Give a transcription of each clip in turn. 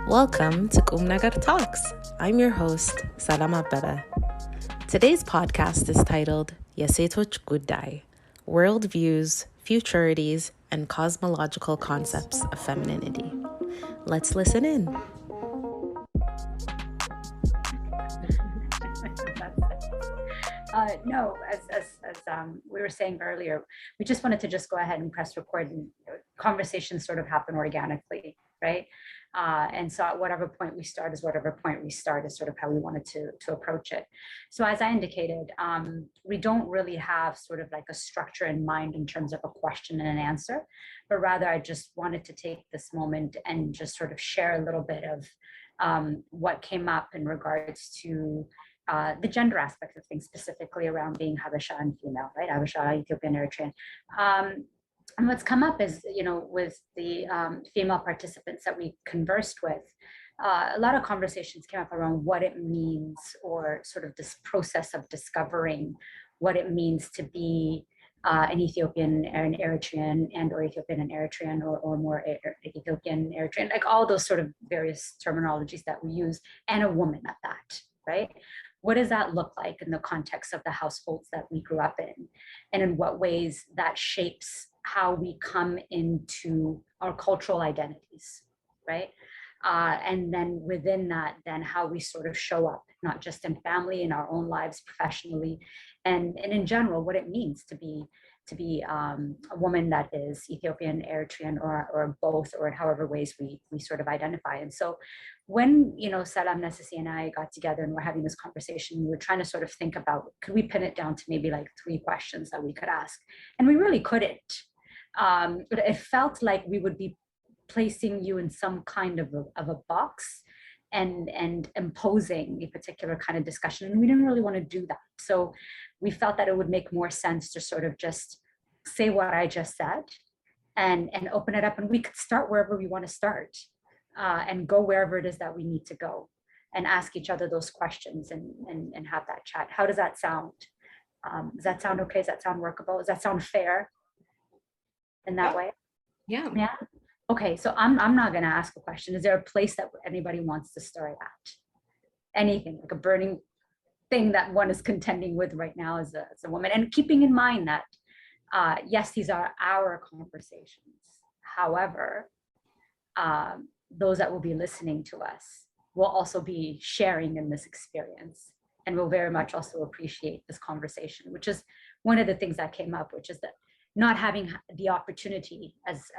Welcome to Kümneger Talks. I'm your host, Selam Abebe. Today's podcast is titled Yesetoch Guday, Worldviews, Futurities, and Cosmological Concepts of Femininity. Let's listen in. No, as we were saying earlier, we just wanted to just go ahead and press record, and conversations sort of happen organically, right? And so at whatever point we start is sort of how we wanted to approach it. So as I indicated, we don't really have sort of like a structure in mind in terms of a question and an answer, but rather I just wanted to take this moment and just sort of share a little bit of what came up in regards to the gender aspect of things, specifically around being Habesha and female, right? Habesha, Ethiopian, Eritrean. And what's come up is, with the female participants that we conversed with, a lot of conversations came up around what it means, or sort of this process of discovering what it means to be an Ethiopian and Eritrean, and or Ethiopian and Eritrean, or more Ethiopian, Eritrean, like all those sort of various terminologies that we use, and a woman at that, right? What does that look like in the context of the households that we grew up in? And in what ways that shapes how we come into our cultural identities, right? And then within that, then how we sort of show up, not just in family, in our own lives, professionally, and in general, what it means to be a woman that is Ethiopian, Eritrean, or both, or in however ways we sort of identify. And so when, Selam, Nassisse, and I got together and we're having this conversation, we were trying to sort of think about, could we pin it down to maybe like 3 questions that we could ask? And we really couldn't. But it felt like we would be placing you in some kind of a box and imposing a particular kind of discussion. And we didn't really want to do that. So we felt that it would make more sense to sort of just say what I just said and open it up. And we could start wherever we want to start, and go wherever it is that we need to go, and ask each other those questions and have that chat. How does that sound? Does that sound okay? Does that sound workable? Does that sound fair in that way? Yeah. Okay, so I'm not going to ask a question. Is there a place that anybody wants to start at? Anything, like a burning thing that one is contending with right now as a woman, and keeping in mind that yes, these are our conversations. However, those that will be listening to us will also be sharing in this experience, and will very much also appreciate this conversation, which is one of the things that came up, which is that not having the opportunity as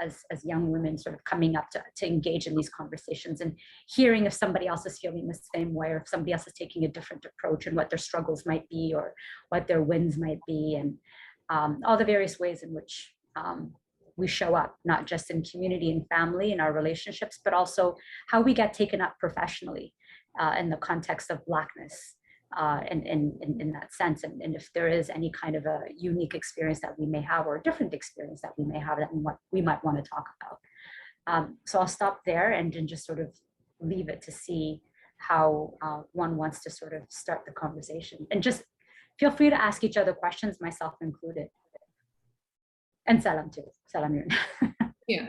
young women sort of coming up to engage in these conversations, and hearing if somebody else is feeling the same way, or if somebody else is taking a different approach, and what their struggles might be, or what their wins might be, and all the various ways in which we show up, not just in community and family, in our relationships, but also how we get taken up professionally in the context of Blackness. In that sense, and if there is any kind of a unique experience that we may have, or a different experience that we may have, that we might want to talk about. So I'll stop there and just sort of leave it to see how one wants to sort of start the conversation. And just feel free to ask each other questions, myself included. And Selam too. Selam, Yeah.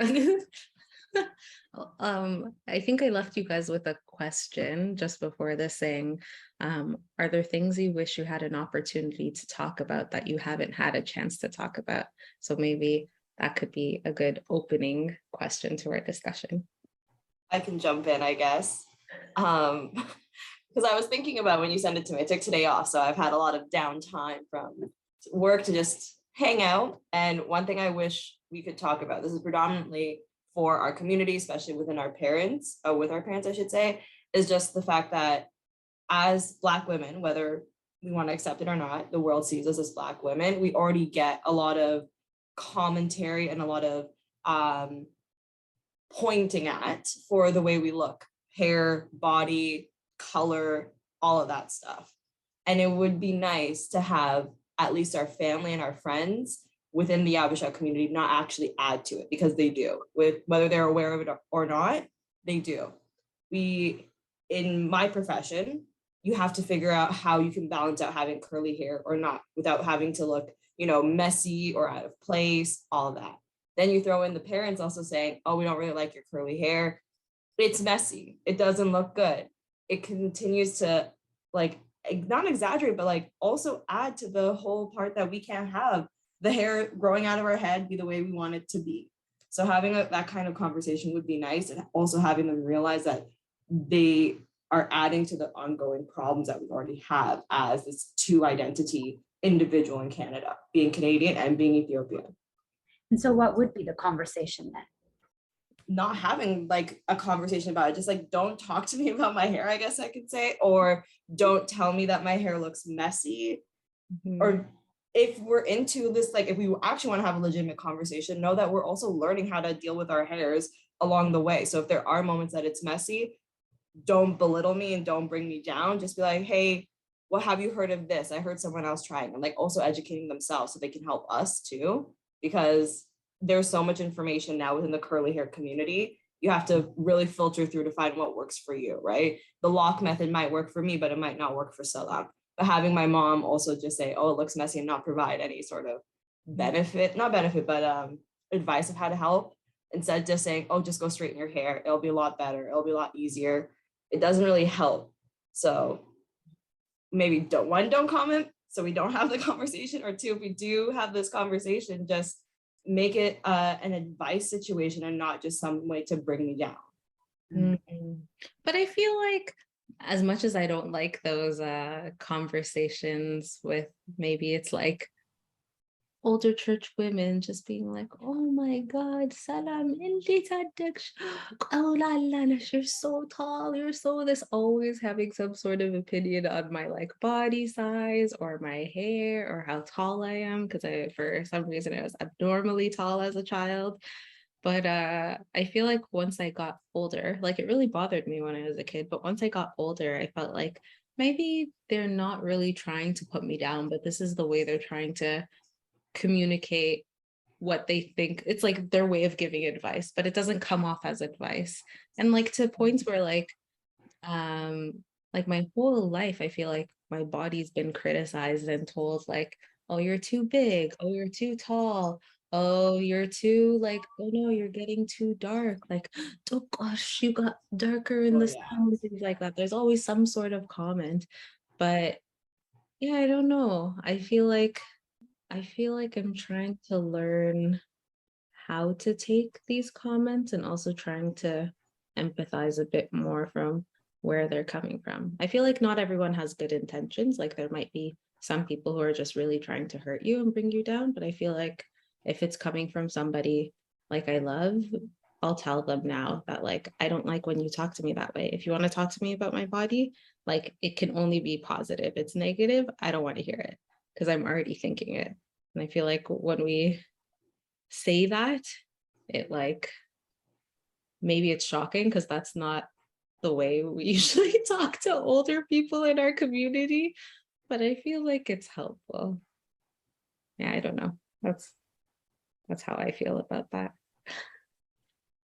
I think I left you guys with a question just before this, saying, are there things you wish you had an opportunity to talk about that you haven't had a chance to talk about? So maybe that could be a good opening question to our discussion. I can jump in, I guess. Because I was thinking about when you sent it to me, I took today off, so I've had a lot of downtime from work to just hang out. And one thing I wish we could talk about, this is predominantly for our community, especially with our parents, I should say, is just the fact that as Black women, whether we want to accept it or not, the world sees us as Black women. We already get a lot of commentary and a lot of pointing at for the way we look, hair, body, color, all of that stuff. And it would be nice to have at least our family and our friends within the Habesha community not actually add to it, because they do. With whether they're aware of it or not, they do. In my profession, you have to figure out how you can balance out having curly hair or not without having to look, messy or out of place, all of that. Then you throw in the parents also saying, oh, we don't really like your curly hair. it's messy. It doesn't look good. It continues to like not exaggerate, but like also add to the whole part that we can't have the hair growing out of our head be the way we want it to be. So having that kind of conversation would be nice, and also having them realize that they are adding to the ongoing problems that we already have as this two identity individual in Canada, being Canadian and being Ethiopian. And so what would be the conversation then? Not having like a conversation about it, just like don't talk to me about my hair, I guess I could say, or don't tell me that my hair looks messy. Or if we're into this, like if we actually want to have a legitimate conversation, know that we're also learning how to deal with our hairs along the way. So if there are moments that it's messy, don't belittle me and don't bring me down. Just be like, hey, what have you heard of this? I heard someone else trying, and like also educating themselves so they can help us too, because there's so much information now within the curly hair community. You have to really filter through to find what works for you, right? The lock method might work for me, but it might not work for Selam. But having my mom also just say, oh, it looks messy, and not provide any sort of not benefit, but advice of how to help, instead of just saying, oh, just go straighten your hair. It'll be a lot better. It'll be a lot easier. It doesn't really help. So maybe don't comment so we don't have the conversation, or two, if we do have this conversation, just make it an advice situation and not just some way to bring me down. Mm-hmm. But I feel like as much as I don't like those conversations with, maybe it's like older church women just being like, oh my God, Salam, you're so tall, you're so this, always having some sort of opinion on my like body size or my hair or how tall I am, because for some reason I was abnormally tall as a child. But I feel like once I got older, like it really bothered me when I was a kid, but once I got older, I felt like maybe they're not really trying to put me down, but this is the way they're trying to communicate what they think. It's like their way of giving advice, but it doesn't come off as advice. And like to points where like my whole life, I feel like my body's been criticized and told like, oh, you're too big, oh, you're too tall, oh, you're too like, oh no, you're getting too dark, like, oh gosh, you got darker in the sun, things like that. There's always some sort of comment. But yeah, I don't know. I feel like I'm trying to learn how to take these comments and also trying to empathize a bit more from where they're coming from. I feel like not everyone has good intentions. Like there might be some people who are just really trying to hurt you and bring you down. But I feel like if it's coming from somebody like I love, I'll tell them now that like, I don't like when you talk to me that way. If you want to talk to me about my body, like it can only be positive. It's negative, I don't want to hear it because I'm already thinking it. And I feel like when we say that, it like, maybe it's shocking because that's not the way we usually talk to older people in our community, but I feel like it's helpful. Yeah, I don't know. That's how I feel about that.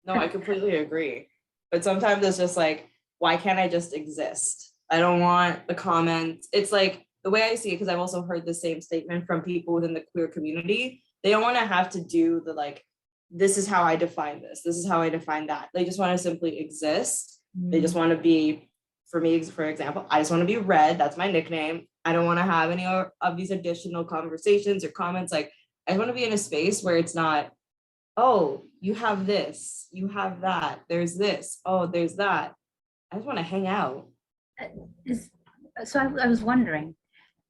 No, I completely agree. But sometimes it's just like, why can't I just exist? I don't want the comments. It's like the way I see it, because I've also heard the same statement from people within the queer community. They don't want to have to do the like, this is how I define this. This is how I define that. They just want to simply exist. They just want to be, for me, for example, I just want to be Red. That's my nickname. I don't want to have any of these additional conversations or comments. Like, I want to be in a space where it's not, oh, you have this, you have that, there's this, oh, there's that. I just want to hang out. So I was wondering,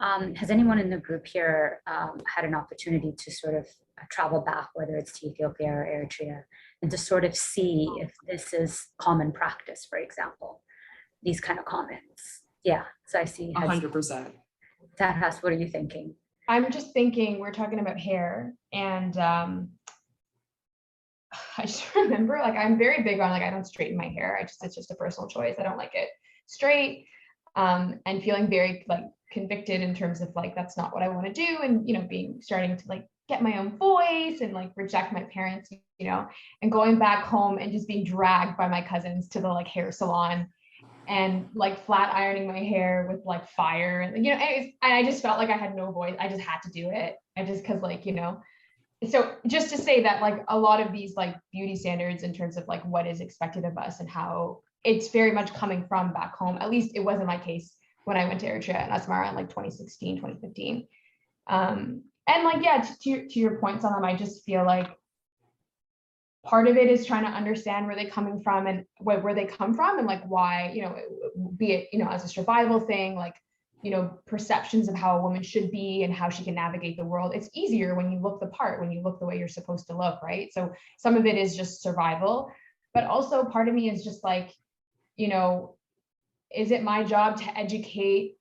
has anyone in the group here had an opportunity to sort of travel back, whether it's to Ethiopia or Eritrea, and to sort of see if this is common practice, for example, these kind of comments? Yeah, so I see. 100%. Tahas, what are you thinking? I'm just thinking, we're talking about hair, and I just remember, like, I'm very big on, like, I don't straighten my hair. It's just a personal choice. I don't like it straight, and feeling very like convicted in terms of like, that's not what I want to do. And, you know, starting to like get my own voice and like reject my parents, you know, and going back home and just being dragged by my cousins to the like hair salon and like flat ironing my hair with like fire. And, you know, and I just felt like I had no voice. I just had to do it. Cause like, you know, so just to say that like a lot of these like beauty standards in terms of like what is expected of us and how it's very much coming from back home, at least it wasn't my case when I went to Eritrea and Asmara in like 2016, 2015. And like, yeah, to your point, Salam, I just feel like part of it is trying to understand where they're coming from and where they come from and like why, you know, be it, you know, as a survival thing, like, you know, perceptions of how a woman should be and how she can navigate the world. It's easier when you look the part, when you look the way you're supposed to look, right? So some of it is just survival, but also part of me is just like, you know, is it my job to educate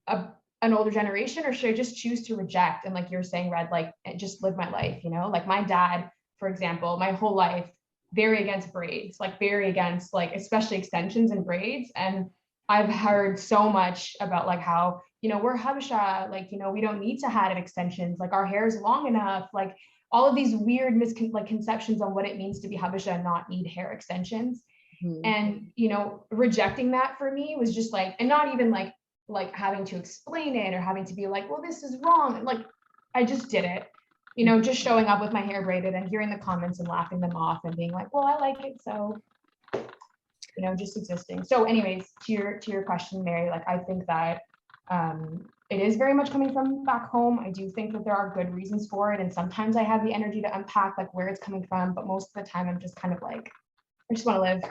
an older generation, or should I just choose to reject? And like you're saying, Red, like just live my life, you know, like my dad, for example, my whole life, very against braids, like very against like, especially extensions and braids. And I've heard so much about like how, you know, we're Habesha, like, you know, we don't need to have extensions, like our hair is long enough, like all of these weird misconceptions on what it means to be Habesha and not need hair extensions. Mm-hmm. And, you know, rejecting that for me was just like, and not even like having to explain it or having to be like, well, this is wrong. Like, I just did it, you know, just showing up with my hair braided and hearing the comments and laughing them off and being like, well, I like it. So, you know, just existing. So anyways, to your question, Mary, like, I think that it is very much coming from back home. I do think that there are good reasons for it. And sometimes I have the energy to unpack like where it's coming from, but most of the time I'm just kind of like, I just want to live.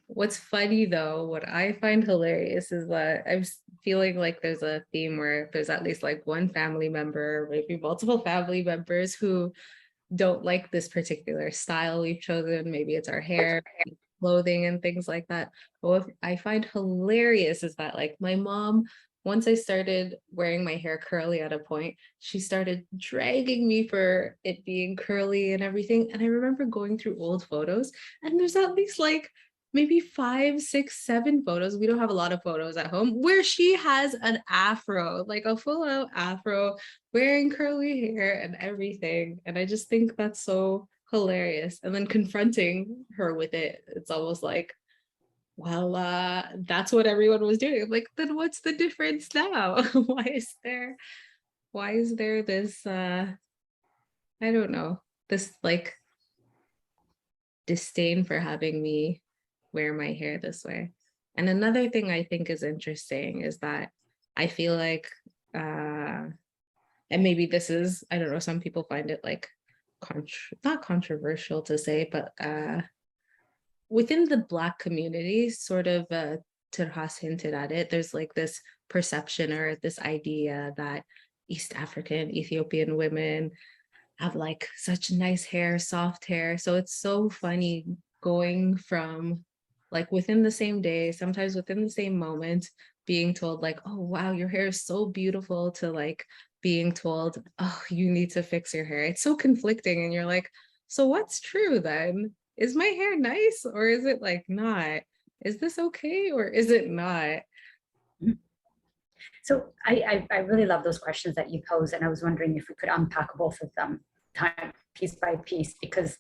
What's funny though, what I find hilarious is that I'm feeling like there's a theme where there's at least like one family member, maybe multiple family members who don't like this particular style we've chosen. Maybe it's our hair, clothing, and things like that. But what I find hilarious is that like my mom, once I started wearing my hair curly at a point, she started dragging me for it being curly and everything. And I remember going through old photos, and there's at least like maybe 5, 6, 7 photos. We don't have a lot of photos at home where she has an afro, like a full out afro, wearing curly hair and everything. And I just think that's so hilarious. And then confronting her with it, it's almost like, well, that's what everyone was doing. I'm like, then what's the difference now? Why is there this, I don't know, this like disdain for having me wear my hair this way. And another thing I think is interesting is that I feel like, and maybe this is, I don't know, some people find it like, not controversial to say, but within the Black community, sort of, Terhas hinted at it, there's like this perception or this idea that East African, Ethiopian women have like such nice hair, soft hair. So it's so funny going from like within the same day, sometimes within the same moment, being told like, oh, wow, your hair is so beautiful, to like being told, oh, you need to fix your hair. It's so conflicting. And you're like, so what's true then? Is my hair nice or is it like not? Is this okay or is it not? So I really love those questions that you pose, and I was wondering if we could unpack both of them piece by piece, because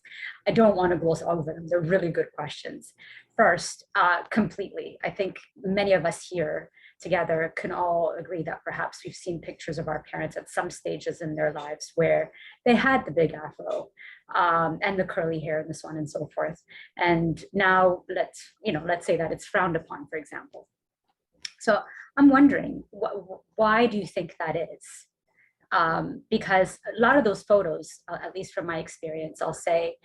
I don't want to gloss over them. They're really good questions. First, completely, I think many of us here together can all agree that perhaps we've seen pictures of our parents at some stages in their lives where they had the big afro and the curly hair and so on and so forth. And now let's say that it's frowned upon, for example. So I'm wondering, why do you think that is? Because a lot of those photos, at least from my experience, I'll say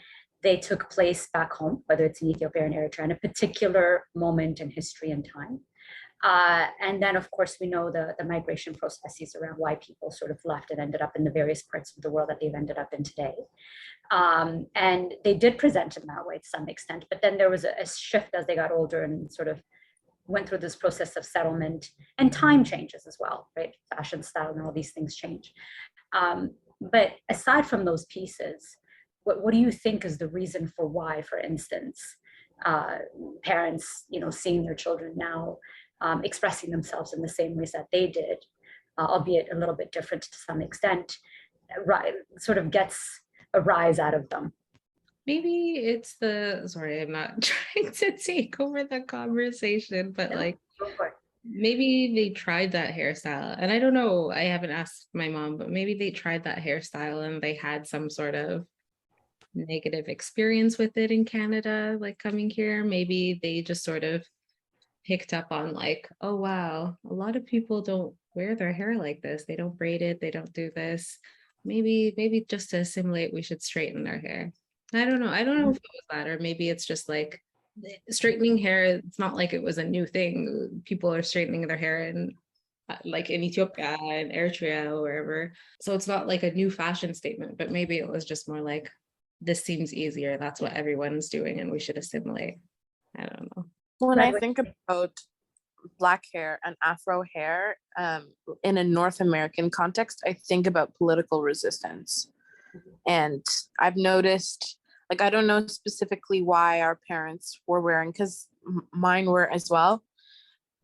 they took place back home, whether it's in Ethiopia or in Eritrea, in a particular moment in history and time. And then, of course, we know the migration processes around why people sort of left and ended up in the various parts of the world that they've ended up in today. And they did present in that way to some extent, but then there was a shift as they got older and sort of went through this process of settlement, and time changes as well, right? Fashion, style, and all these things change. But aside from those pieces, what do you think is the reason for why, for instance, parents, seeing their children now expressing themselves in the same ways that they did, albeit a little bit different to some extent, sort of gets a rise out of them? Maybe it's sorry, I'm not trying to take over the conversation, but like maybe they tried that hairstyle. And I don't know, I haven't asked my mom, but maybe they tried that hairstyle and they had some sort of negative experience with it in Canada, like coming here. Maybe they just sort of picked up on like, oh wow, a lot of people don't wear their hair like this. They don't braid it, they don't do this. Maybe just to assimilate, we should straighten our hair. I don't know. I don't know if it was that, or maybe it's just like straightening hair. It's not like it was a new thing. People are straightening their hair in like in Ethiopia and Eritrea or wherever. So it's not like a new fashion statement, but maybe it was just more like, this seems easier. That's what everyone's doing and we should assimilate. I don't know. When I think about Black hair and Afro hair in a North American context, I think about political resistance. And I've noticed, like, I don't know specifically why our parents were wearing, because mine were as well,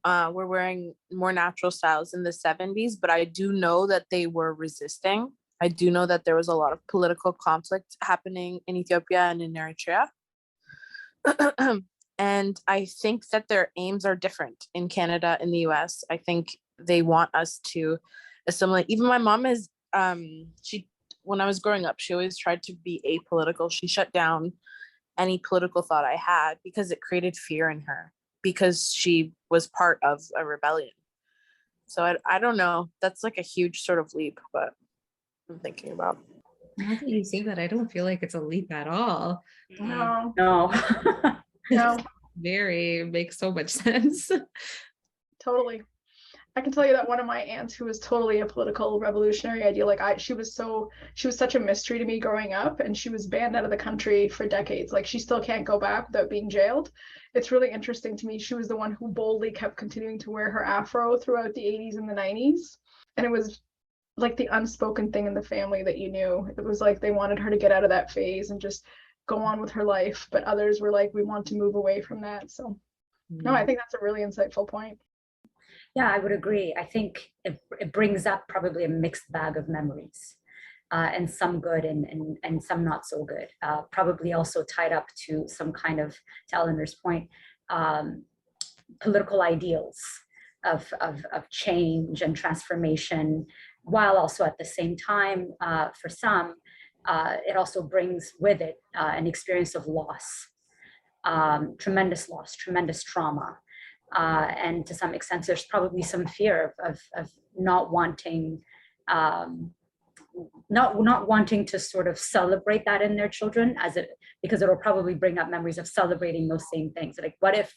were wearing more natural styles in the 70s, but I do know that they were resisting. I do know that there was a lot of political conflict happening in Ethiopia and in Eritrea. And I think that their aims are different in Canada and the US. I think they want us to assimilate. Even my mom is, when I was growing up, she always tried to be apolitical. She shut down any political thought I had because it created fear in her, because she was part of a rebellion. So I don't know. That's like a huge sort of leap, but I'm thinking about. Now that you say that, I don't feel like it's a leap at all. No. No. No, Makes so much sense. totally. I can tell you that one of my aunts, who was totally a political revolutionary idea, like she was such a mystery to me growing up, and she was banned out of the country for decades. Like, she still can't go back without being jailed. It's really interesting to me. She was the one who boldly kept continuing to wear her afro throughout the 80s and the 90s. And it was like the unspoken thing in the family that you knew. It was like they wanted her to get out of that phase and just go on with her life, but others were like, we want to move away from that. So no, I think that's a really insightful point. Yeah, I would agree. I think it brings up probably a mixed bag of memories, and some good and some not so good. Probably also tied up to some kind of, to Eleanor's point, political ideals of change and transformation, while also at the same time, for some, it also brings with it an experience of loss, tremendous loss, tremendous trauma. And to some extent, there's probably some fear of not wanting, not wanting to sort of celebrate that in their children, because it will probably bring up memories of celebrating those same things. Like, what if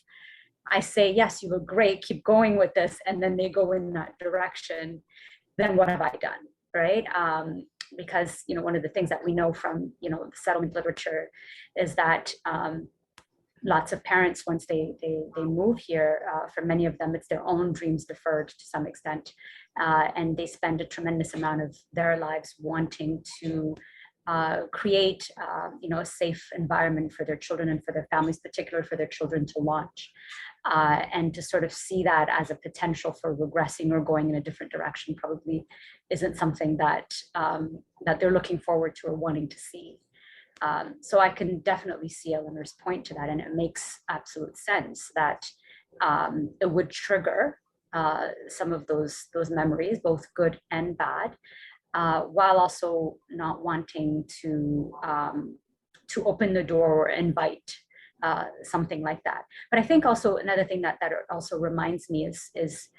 I say, yes, you look great, keep going with this, and then they go in that direction, then what have I done, right? Because, one of the things that we know from, the settlement literature is that lots of parents, once they move here, for many of them, it's their own dreams deferred to some extent. And they spend a tremendous amount of their lives wanting to create, a safe environment for their children and for their families, particularly for their children to launch. And to sort of see that as a potential for regressing or going in a different direction probably isn't something that that they're looking forward to or wanting to see. So I can definitely see Eleanor's point to that, and it makes absolute sense that it would trigger some of those memories, both good and bad, while also not wanting to open the door or invite something like that. But I think also another thing that also reminds me is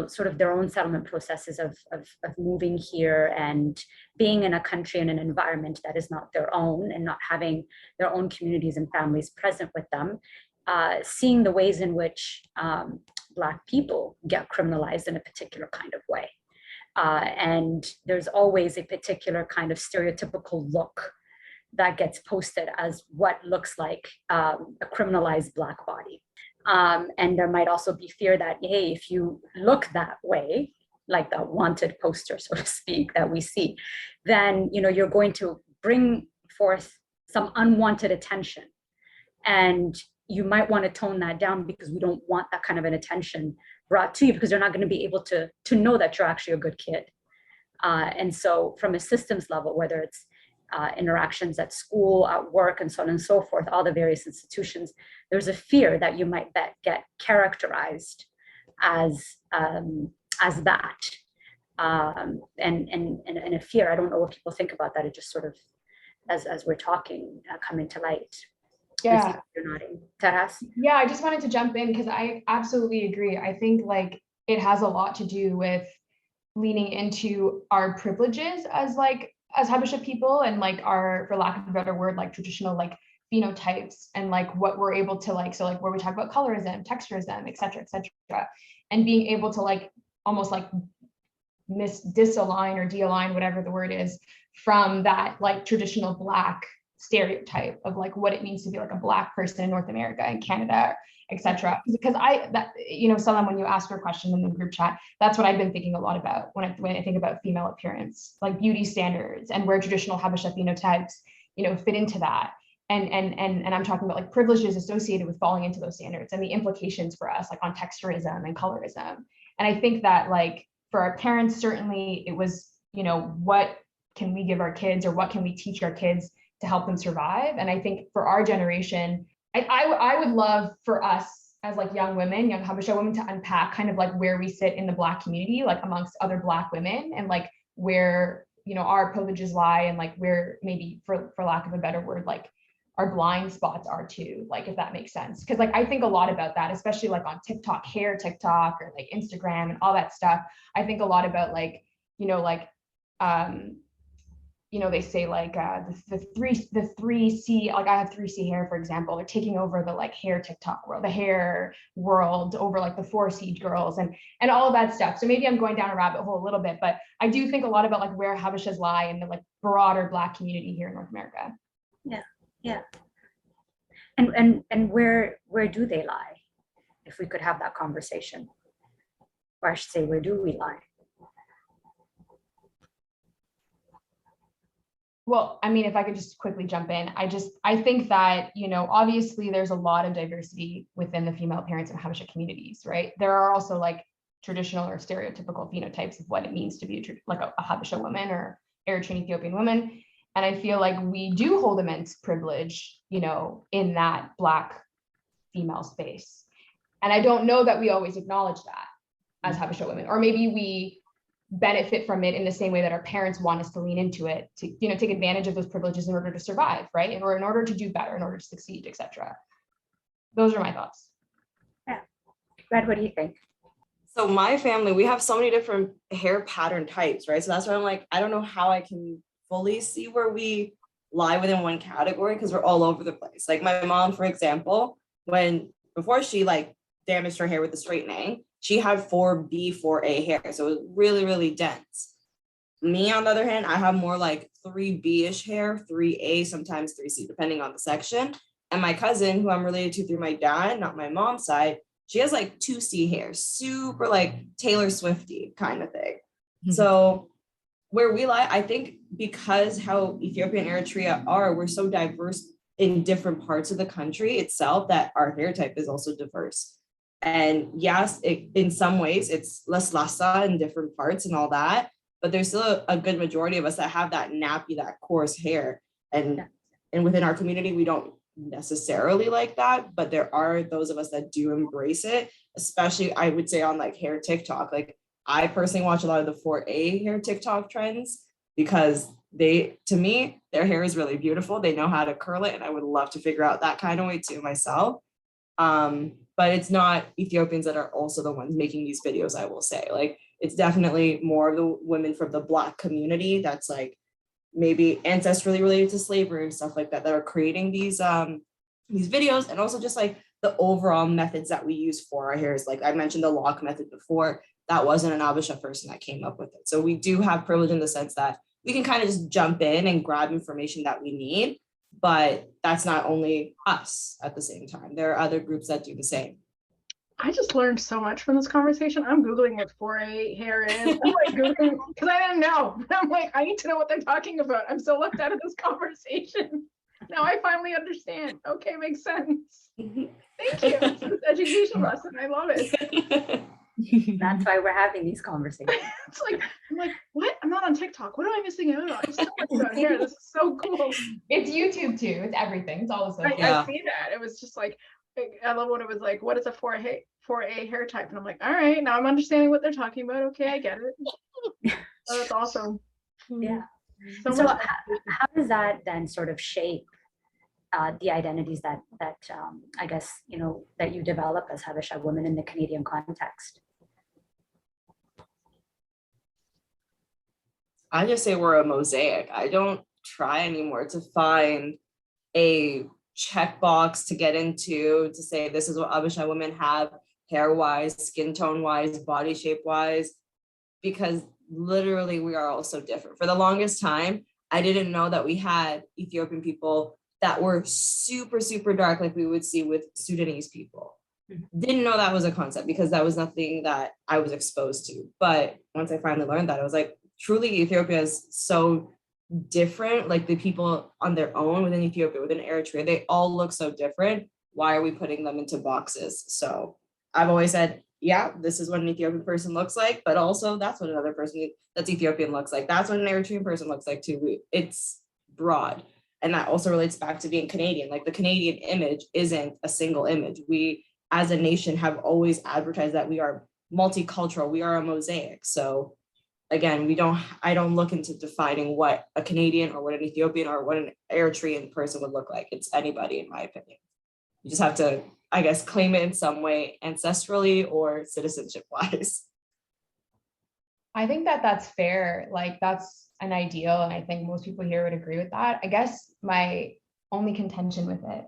sort of their own settlement processes of moving here and being in a country and an environment that is not their own, and not having their own communities and families present with them, seeing the ways in which Black people get criminalized in a particular kind of way. And there's always a particular kind of stereotypical look that gets posted as what looks like a criminalized Black body. And there might also be fear that, hey, if you look that way, like the wanted poster, so to speak, that we see, then you're going to bring forth some unwanted attention. And you might want to tone that down, because we don't want that kind of an attention brought to you, because you're not going to be able to know that you're actually a good kid. And so from a systems level, whether it's interactions at school, at work, and so on and so forth, all the various institutions, there's a fear that you might get characterized as that, and a fear. I don't know what people think about that. It just sort of, as we're talking, coming to light. Yeah. You're nodding. Taras? Yeah, I just wanted to jump in because I absolutely agree. I think like it has a lot to do with leaning into our privileges as Habesha people, and like our, for lack of a better word, like traditional like phenotypes, and like what we're able to like, so like where we talk about colorism, texturism, et cetera, and being able to like almost like disalign or de-align, whatever the word is, from that like traditional Black stereotype of like what it means to be like a Black person in North America and Canada, etc. Because Selam, when you asked your question in the group chat, that's what I've been thinking a lot about when I think about female appearance, like beauty standards, and where traditional Habesha phenotypes, fit into that. And I'm talking about like privileges associated with falling into those standards and the implications for us, like on texturism and colorism. And I think that like for our parents, certainly it was, what can we give our kids, or what can we teach our kids to help them survive? And I think for our generation, I would love for us as like young women, young Habesha women, to unpack kind of like where we sit in the Black community, like amongst other Black women, and like where, our privileges lie, and like where maybe for lack of a better word, like our blind spots are too, like if that makes sense. Because like I think a lot about that, especially like on TikTok, hair TikTok, or like Instagram and all that stuff. I think a lot about like, they say like the three C, like I have 3C hair, for example, they're taking over the like hair TikTok world, the hair world over like the 4C girls and all of that stuff. So maybe I'm going down a rabbit hole a little bit, but I do think a lot about like where Habeshas lie in the like broader Black community here in North America. Yeah. And where do they lie? If we could have that conversation. Or I should say, where do we lie? Well, I mean, if I could just quickly jump in, I think that, obviously there's a lot of diversity within the female parents and Habesha communities, right? There are also like traditional or stereotypical phenotypes of what it means to be like a Habesha woman or Eritrean Ethiopian woman. And I feel like we do hold immense privilege, in that Black female space. And I don't know that we always acknowledge that as Habesha women, or maybe we benefit from it in the same way that our parents want us to lean into it, to, take advantage of those privileges in order to survive, right? Or in order to do better, in order to succeed, etc. Those are my thoughts. Yeah. Red, what do you think? So my family, we have so many different hair pattern types, right? So that's why I'm like, I don't know how I can fully see where we lie within one category, because we're all over the place. Like my mom, for example, before she like damaged her hair with the straightening, she had 4B, 4A hair. So it was really, really dense. Me, on the other hand, I have more like 3B-ish hair, 3A, sometimes 3C, depending on the section. And my cousin, who I'm related to through my dad, not my mom's side, she has like 2C hair, super like Taylor Swifty kind of thing. Mm-hmm. So where we lie, I think because how Ethiopia and Eritrea are, we're so diverse in different parts of the country itself that our hair type is also diverse. And yes, in some ways it's less lassa in different parts and all that, but there's still a good majority of us that have that nappy, that coarse hair. And within our community, we don't necessarily like that, but there are those of us that do embrace it, especially I would say on like hair TikTok. Like I personally watch a lot of the 4A hair TikTok trends because to me, their hair is really beautiful. They know how to curl it. And I would love to figure out that kind of way too myself. But it's not Ethiopians that are also the ones making these videos, I will say. Like it's definitely more of the women from the Black community that's like maybe ancestrally related to slavery and stuff like that are creating these videos, and also just like the overall methods that we use for our hairs. Like I mentioned the lock method before, that wasn't an Habesha person that came up with it. So we do have privilege in the sense that we can kind of just jump in and grab information that we need. But that's not only us at the same time. There are other groups that do the same. I just learned so much from this conversation. I'm Googling what 4A hair is. I'm like Googling because I didn't know. I'm like, I need to know what they're talking about. I'm so left out of this conversation. Now I finally understand. Okay, makes sense. Thank you. It's an education lesson. I love it. That's why we're having these conversations. I'm like, what? I'm not on TikTok. What am I missing out on? So much about hair. This is so cool. It's YouTube too. It's everything. It's all the social. I see that. It was just like, I love when it was like, what is a 4A hair type? And I'm like, all right, now I'm understanding what they're talking about. Okay, I get it. Oh, that's awesome. Yeah. So So much. how does that then sort of shape the identities that I guess, you know, that you develop as Habesha women in the Canadian context? I just say we're a mosaic. I don't try anymore to find a checkbox to get into to say this is what Abisha women have hair wise, skin tone wise, body shape wise, because literally we are all so different. For the longest time, I didn't know that we had Ethiopian people that were super, super dark, like we would see with Sudanese people. Didn't know that was a concept because that was nothing that I was exposed to. But once I finally learned that, I was like, truly Ethiopia is so different. Like the people on their own within Ethiopia, within Eritrea, they all look so different. Why are we putting them into boxes? So I've always said, yeah, this is what an Ethiopian person looks like, but also that's what another person that's Ethiopian looks like. That's what an Eritrean person looks like too. It's broad. And that also relates back to being Canadian. Like the Canadian image isn't a single image. We as a nation have always advertised that we are multicultural, we are a mosaic. So again, I don't look into defining what a Canadian or what an Ethiopian or what an Eritrean person would look like. It's anybody, in my opinion. You just have to, I guess, claim it in some way, ancestrally or citizenship wise. I think that that's fair. Like that's an ideal. And I think most people here would agree with that. I guess my only contention with it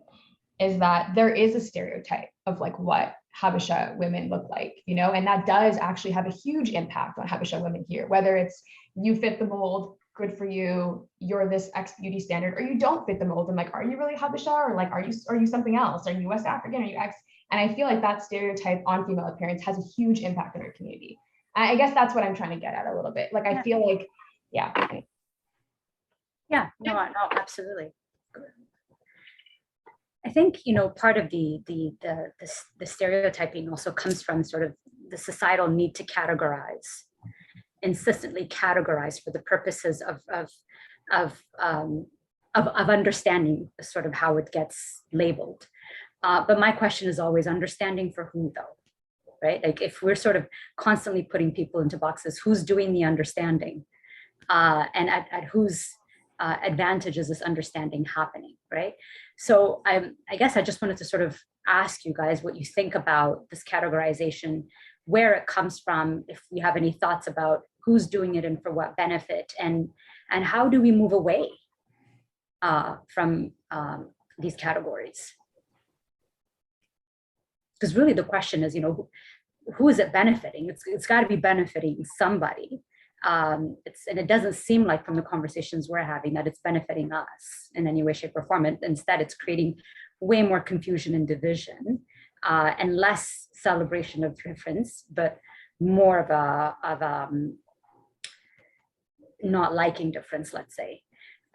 is that there is a stereotype of like what Habesha women look like, you know, and that does actually have a huge impact on Habesha women here, whether it's you fit the mold, good for you, you're this X beauty standard, or you don't fit the mold. And like, are you really Habesha? Or like, are you something else? Are you West African? Are you X? And I feel like that stereotype on female appearance has a huge impact on our community. I guess that's what I'm trying to get at a little bit. Like, I feel like, yeah. Yeah, no, absolutely. I think, you know, part of the stereotyping also comes from sort of the societal need to categorize, insistently categorize for the purposes of understanding sort of how it gets labeled. But my question is always understanding for who though, right? Like if we're sort of constantly putting people into boxes, who's doing the understanding? And at whose advantage is this understanding happening, right? So I guess I just wanted to sort of ask you guys what you think about this categorization, where it comes from, if you have any thoughts about who's doing it and for what benefit, and how do we move away from these categories? Because really the question is, you know, who is it benefiting? It's got to be benefiting somebody. And it doesn't seem like from the conversations we're having that it's benefiting us in any way, shape, or form. And instead, it's creating way more confusion and division, and less celebration of difference, but more of a not liking difference, let's say.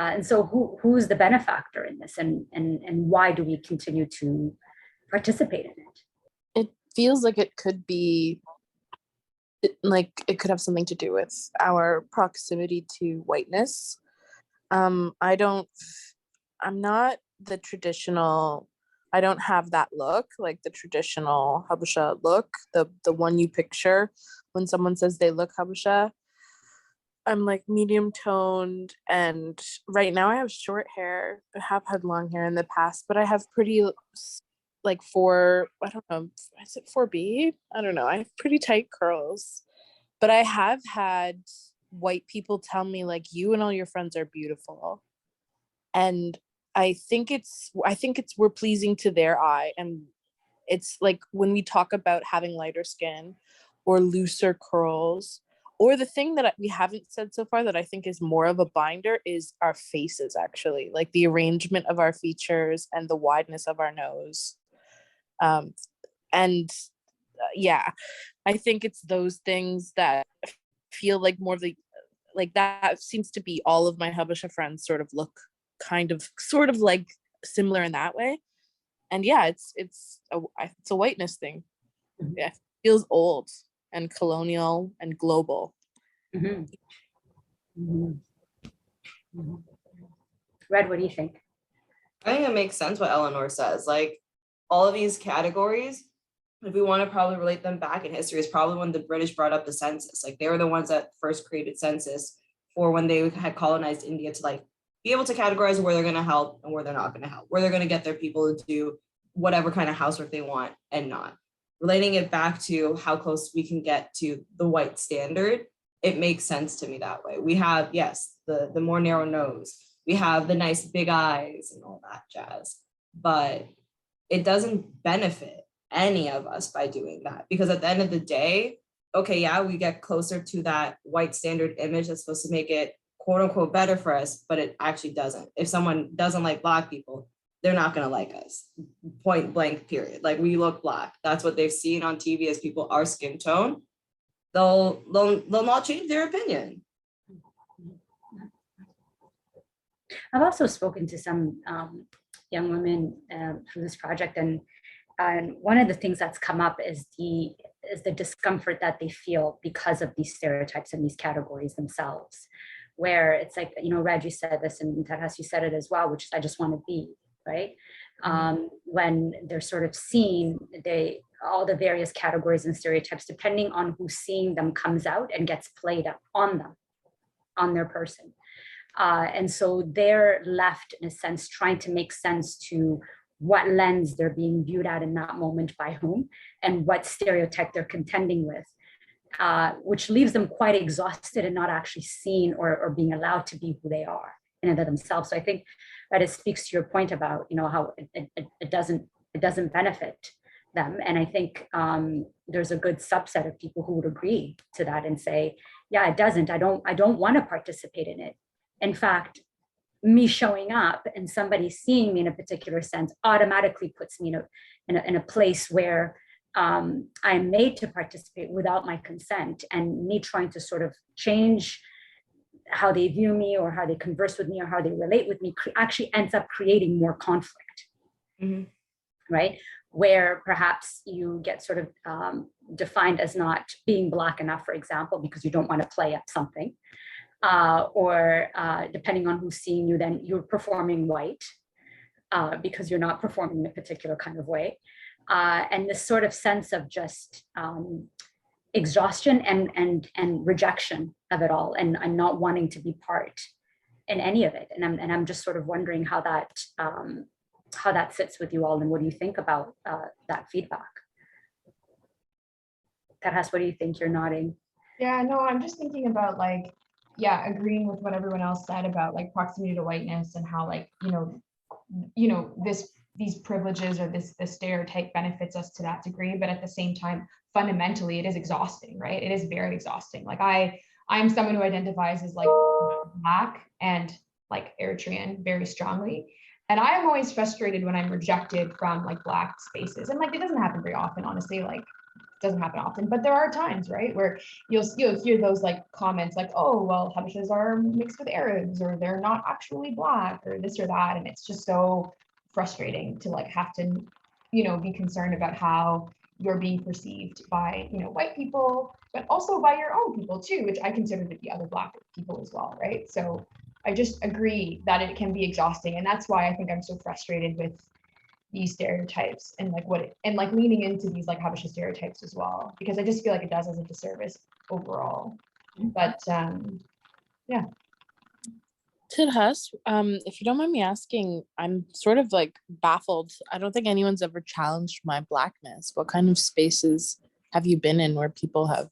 And so, who's the benefactor in this, and why do we continue to participate in it? It feels like it could be. It could have something to do with our proximity to whiteness. I'm not the traditional, I don't have that look, like the traditional Habesha look, the one you picture when someone says they look Habesha. I'm like medium toned, and right now I have short hair. I have had long hair in the past, but I have pretty like I don't know, is it 4B? I don't know. I have pretty tight curls, but I have had white people tell me like, you and all your friends are beautiful. And I think we're pleasing to their eye. And it's like when we talk about having lighter skin or looser curls, or the thing that we haven't said so far that I think is more of a binder is our faces, actually, like the arrangement of our features and the wideness of our nose. Yeah, I think it's those things that feel like more of the, like that seems to be all of my Habesha friends sort of look sort of like similar in that way. And yeah, it's a whiteness thing. Mm-hmm. Yeah, it feels old and colonial and global. Mm-hmm. Mm-hmm. Mm-hmm. Red, what do you think? I think it makes sense what Eleanor says. Like, all of these categories, if we want to probably relate them back in history, is probably when the British brought up the census. Like they were the ones that first created census for when they had colonized India, to like be able to categorize where they're going to help and where they're not going to help, where they're going to get their people to do whatever kind of housework they want and not. Relating it back to how close we can get to the white standard, it makes sense to me that way. We have, yes, the more narrow nose, we have the nice big eyes and all that jazz, but it doesn't benefit any of us by doing that, because at the end of the day, okay, yeah, we get closer to that white standard image that's supposed to make it quote unquote better for us, but it actually doesn't. If someone doesn't like Black people, they're not going to like us, point blank, period. Like we look Black. That's what they've seen on TV as people, our skin tone. They'll not change their opinion. I've also spoken to some young women through this project, and one of the things that's come up is the discomfort that they feel because of these stereotypes and these categories themselves, where it's like, you know, Reggie said this, and Taras, you said it as well, which is I just want to be, right? When they're sort of seen, all the various categories and stereotypes, depending on who's seeing them, comes out and gets played up on them, on their person. And so they're left, in a sense, trying to make sense to what lens they're being viewed at in that moment by whom, and what stereotype they're contending with, which leaves them quite exhausted and not actually seen or being allowed to be who they are in and of themselves. So I think that it speaks to your point about, you know, how it doesn't benefit them. And I think there's a good subset of people who would agree to that and say, yeah, it doesn't. I don't want to participate in it. In fact, me showing up and somebody seeing me in a particular sense automatically puts me in a place where I'm made to participate without my consent, and me trying to sort of change how they view me or how they converse with me or how they relate with me actually ends up creating more conflict, right? Where perhaps you get sort of defined as not being Black enough, for example, because you don't want to play up something. Or depending on who's seeing you, then you're performing white because you're not performing in a particular kind of way. And this sort of sense of just exhaustion and rejection of it all, and not wanting to be part in any of it. And I'm just sort of wondering how that sits with you all, and what do you think about that feedback? Taras, what do you think? You're nodding. Yeah, no, I'm just thinking about like, yeah, agreeing with what everyone else said about like proximity to whiteness and how like, you know, these privileges or this stereotype benefits us to that degree, but at the same time, fundamentally, it is exhausting, right? It is very exhausting. Like I'm someone who identifies as like Black and like Eritrean very strongly. And I am always frustrated when I'm rejected from like Black spaces. And like, it doesn't happen very often, honestly, like it doesn't happen often, but there are times, right, where you'll hear those like comments like, oh, well, Habeshas are mixed with Arabs, or they're not actually Black, or this or that. And it's just so frustrating to like have to, you know, be concerned about how you're being perceived by, you know, white people, but also by your own people too, which I consider to be other Black people as well, right? So I just agree that it can be exhausting. And that's why I think I'm so frustrated with these stereotypes and like like leaning into these like Habesha stereotypes as well, because I just feel like it does us a disservice overall. But yeah. Tidhas, if you don't mind me asking, I'm sort of like baffled. I don't think anyone's ever challenged my Blackness. What kind of spaces have you been in where people have?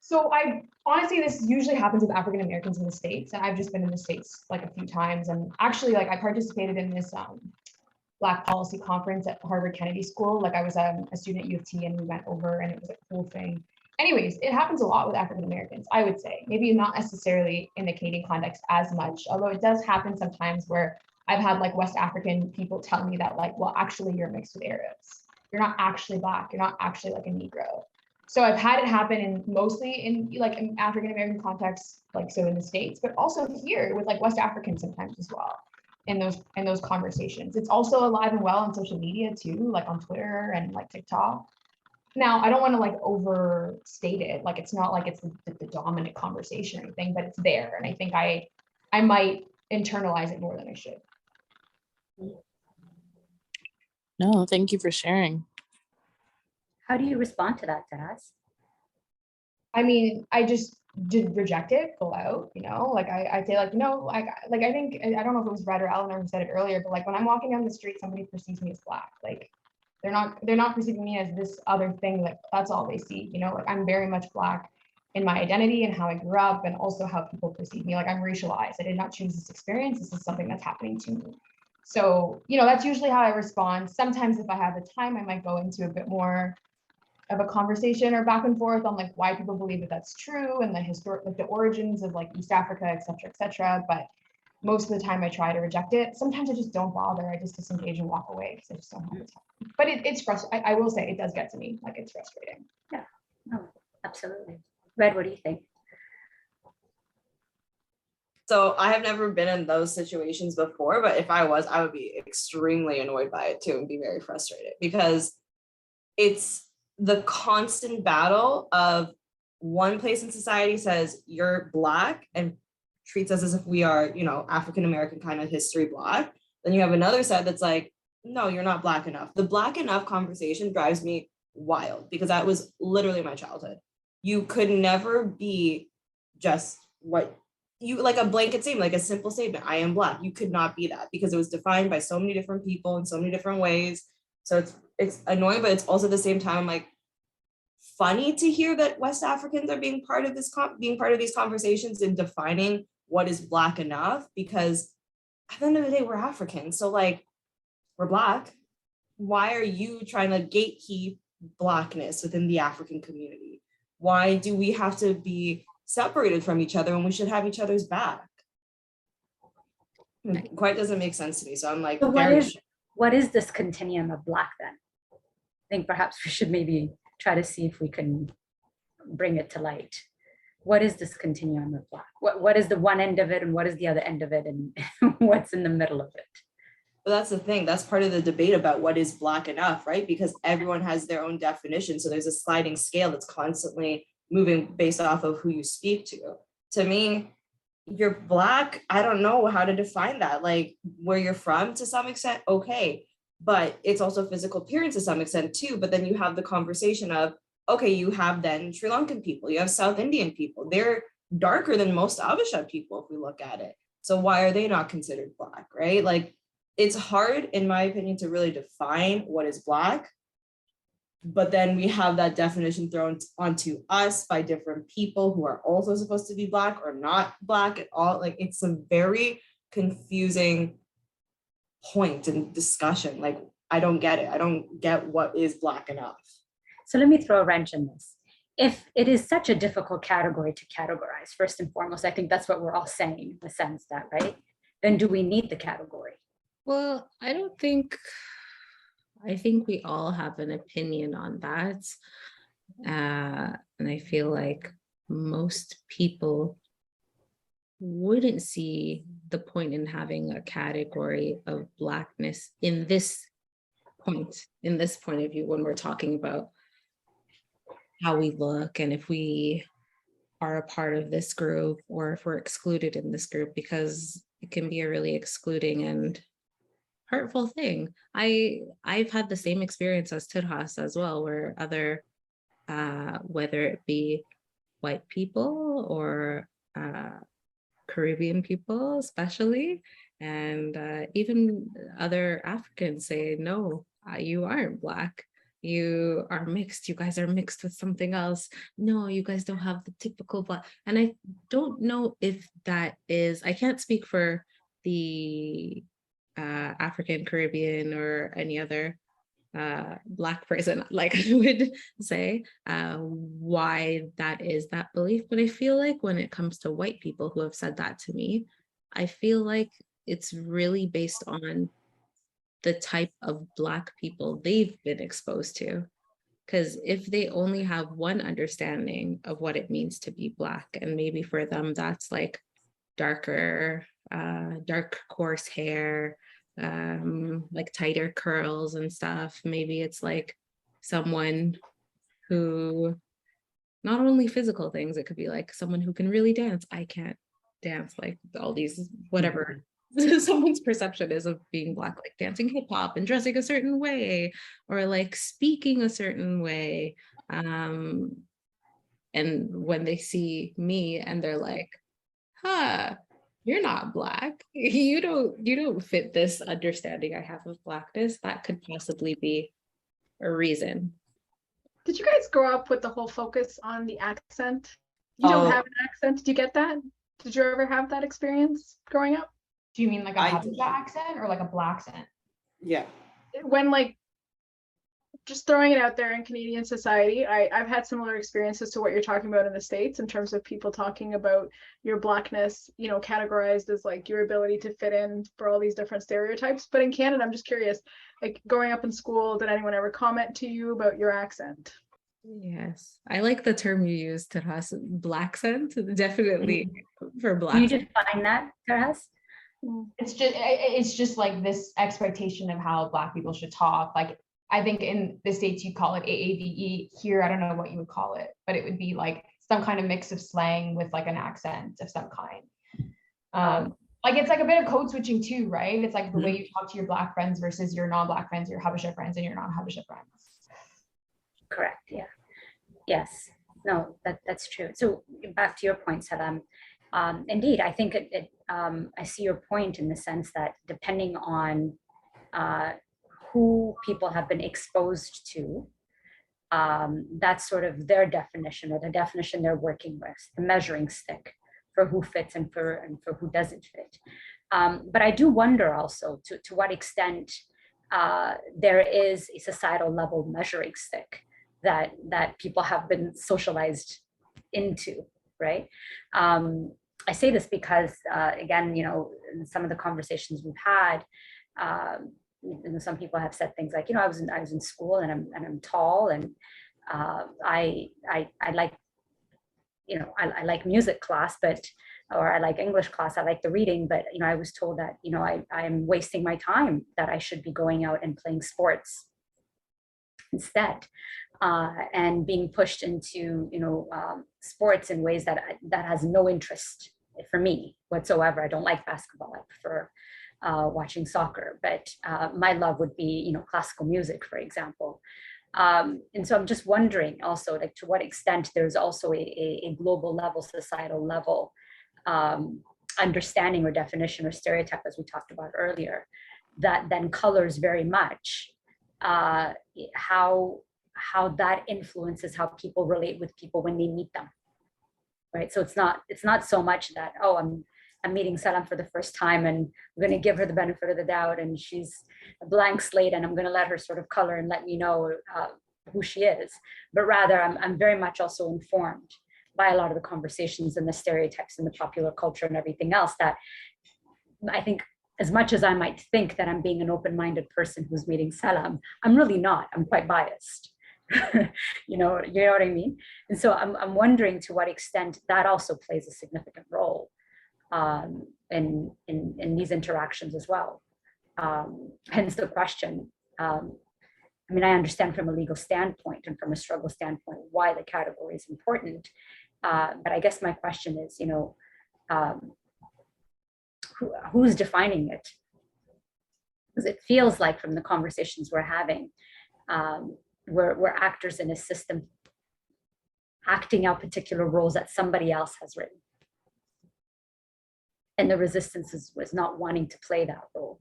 So I honestly, this usually happens with African Americans in the States, and I've just been in the States like a few times. And actually, like I participated in this Black policy conference at Harvard Kennedy School. Like I was a student at U of T, and we went over, and it was a cool thing. Anyways, it happens a lot with African Americans, I would say. Maybe not necessarily in the Canadian context as much, although it does happen sometimes where I've had like West African people tell me that like, well, actually you're mixed with Arabs. You're not actually Black. You're not actually like a Negro. So I've had it happen mostly in like in African American contexts, like so in the States, but also here with like West Africans sometimes as well in those conversations. It's also alive and well on social media too, like on Twitter and like TikTok. Now, I don't want to like overstate it. Like it's not like it's the dominant conversation or anything, but it's there. And I think I might internalize it more than I should. No, thank you for sharing. How do you respond to that, Taras? I mean, I just did reject it full out, like I say like, no, like I think, I don't know if it was Brad or Eleanor who said it earlier, but like when I'm walking down the street, somebody perceives me as Black. Like they're not perceiving me as this other thing, like that's all they see, like I'm very much Black in my identity and how I grew up, and also how people perceive me. Like I'm racialized. I did not choose this experience. This is something that's happening to me. So, that's usually how I respond. Sometimes if I have the time, I might go into a bit more of a conversation or back and forth on like why people believe that that's true and the historic, like the origins of like East Africa, et cetera, et cetera. But most of the time I try to reject it. Sometimes I just don't bother. I just disengage and walk away because I just don't have the time. But it's frustrating. I will say it does get to me. Like it's frustrating. Yeah, no, absolutely. Red, what do you think? So I have never been in those situations before, but if I was, I would be extremely annoyed by it too and be very frustrated, because it's the constant battle of one place in society says you're Black and treats us as if we are, African American kind of history Black. Then you have another side that's like, no, you're not Black enough. The Black enough conversation drives me wild, because that was literally my childhood. You could never be just what you like, a blanket statement, like a simple statement, I am Black. You could not be that, because it was defined by so many different people in so many different ways. So it's annoying, but it's also at the same time like funny to hear that West Africans are being part of this these conversations and defining what is Black enough, because at the end of the day, we're African. So like, we're Black. Why are you trying to gatekeep Blackness within the African community? Why do we have to be separated from each other when we should have each other's back? It quite doesn't make sense to me. So I'm like, so what is this continuum of Black then? I think perhaps we should maybe try to see if we can bring it to light. What is this continuum of Black? What is the one end of it and what is the other end of it, and what's in the middle of it? But that's the thing. That's part of the debate about what is Black enough, right? Because everyone has their own definition. So there's a sliding scale that's constantly moving based off of who you speak to. To me, you're Black. I don't know how to define that. Like where you're from to some extent, okay. But it's also physical appearance to some extent too. But then you have the conversation of, okay, you have then Sri Lankan people, you have South Indian people. They're darker than most Abesha people if we look at it. So why are they not considered Black, right? Like it's hard, in my opinion, to really define what is Black. But then we have that definition thrown onto us by different people who are also supposed to be Black or not Black at all. Like it's a very confusing point in discussion. Like I don't get it. I don't get what is Black enough. So let me throw a wrench in this. If it is such a difficult category to categorize, first and foremost, I think that's what we're all saying in the sense that, right? Then do we need the category? Well, I think we all have an opinion on that. And I feel like most people wouldn't see the point in having a category of Blackness in this point of view, when we're talking about how we look and if we are a part of this group or if we're excluded in this group, because it can be a really excluding and hurtful thing. I've had the same experience as Tidhas as well, where other, whether it be white people or Caribbean people especially, and even other Africans say, no, you aren't Black. You are mixed. You guys are mixed with something else. No, you guys don't have the typical Black. And I don't know if that is, I can't speak for the African, Caribbean, or any other Black person, like I would say, why that is that belief. But I feel like when it comes to white people who have said that to me, I feel like it's really based on the type of Black people they've been exposed to. Because if they only have one understanding of what it means to be Black, and maybe for them that's like darker, dark coarse hair, like tighter curls and stuff. Maybe it's like someone who, not only physical things, it could be like someone who can really dance. I can't dance, like all these whatever someone's perception is of being Black, like dancing hip hop and dressing a certain way, or like speaking a certain way. And when they see me and they're like, huh, you're not Black. You don't fit this understanding I have of Blackness. That could possibly be a reason. Did you guys grow up with the whole focus on the accent? You don't have an accent. Did you get that? Did you ever have that experience growing up? Do you mean like a Habesha accent or like a Black accent? Yeah. When like, just throwing it out there in Canadian society, I've had similar experiences to what you're talking about in the States in terms of people talking about your Blackness, you know, categorized as like your ability to fit in for all these different stereotypes. But in Canada, I'm just curious, like growing up in school, did anyone ever comment to you about your accent? Yes, I like the term you used, Terhas, Blaccent, definitely for Black. Can you define that, Terhas? It's just like this expectation of how Black people should talk. Like, I think in the States you call it AAVE. Here, I don't know what you would call it, but it would be like some kind of mix of slang with like an accent of some kind. Like it's like a bit of code switching too, right? It's like the way you talk to your Black friends versus your non-Black friends, your Habesha friends and your non-Habesha friends. Correct. Yeah. Yes. No, that's true. So back to your point, Selam. Indeed, I think I see your point in the sense that depending on who people have been exposed to, that's sort of their definition or the definition they're working with, the measuring stick for who fits and for who doesn't fit. But I do wonder also to what extent there is a societal level measuring stick that people have been socialized into, right? I say this because again, you know, in some of the conversations we've had, some people have said things like, you know, I was in school and I'm tall and I like, you know, I like music class, or I like English class, I like the reading, but, you know, I was told that, you know, I'm wasting my time, that I should be going out and playing sports instead, and being pushed into, you know, sports in ways that has no interest for me whatsoever. I don't like basketball. I prefer watching soccer, but my love would be, you know, classical music, for example. And so I'm just wondering also, like, to what extent there's also a global level, societal level understanding or definition or stereotype, as we talked about earlier, that then colors very much how that influences how people relate with people when they meet them, right? So it's not so much that, oh, I'm meeting Selam for the first time and I'm going to give her the benefit of the doubt and she's a blank slate and I'm going to let her sort of color and let me know who she is, but rather I'm very much also informed by a lot of the conversations and the stereotypes in the popular culture and everything else, that I think, as much as I might think that I'm being an open-minded person who's meeting Selam, I'm really not. I'm quite biased. you know what I mean? And so I'm wondering to what extent that also plays a significant role in these interactions as well. Hence the question. I mean, I understand from a legal standpoint and from a struggle standpoint why the category is important, but I guess my question is, you know, who's defining it? Because it feels like from the conversations we're having, we're actors in a system acting out particular roles that somebody else has written. And the resistance was not wanting to play that role.